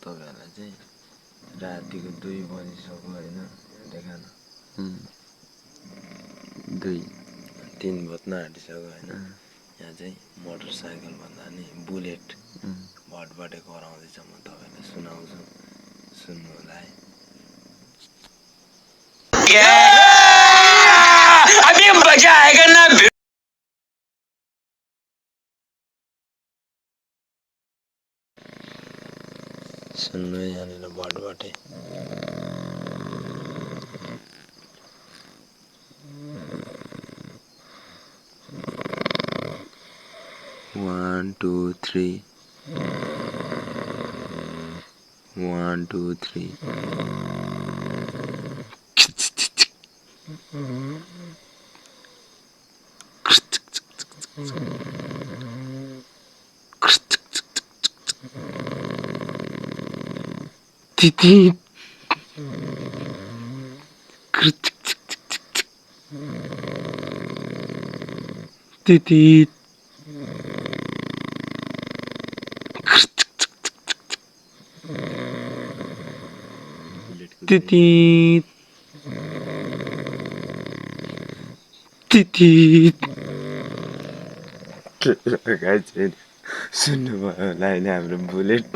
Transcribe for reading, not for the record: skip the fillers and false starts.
तपाईहरुलाई चाहिँ रातिको 2 बजिसक्यो हैन देखा न 2 3 बज्न आँटिसक्यो हैन यहाँ चाहिँ मोटरसाइकल भन्दा नि बुलेट भटबटे कराउँदैछ म तपाईलाई सुनाउँछु सुन्नु होला है अभी मजा आएगा ना सुन्नु यहाँनिर भटबटे 1 2 3 1 2 3 Titi. Titi. Titi. Titi. Guys, सुन्नुभयो होला हैन हाम्रो बुलेट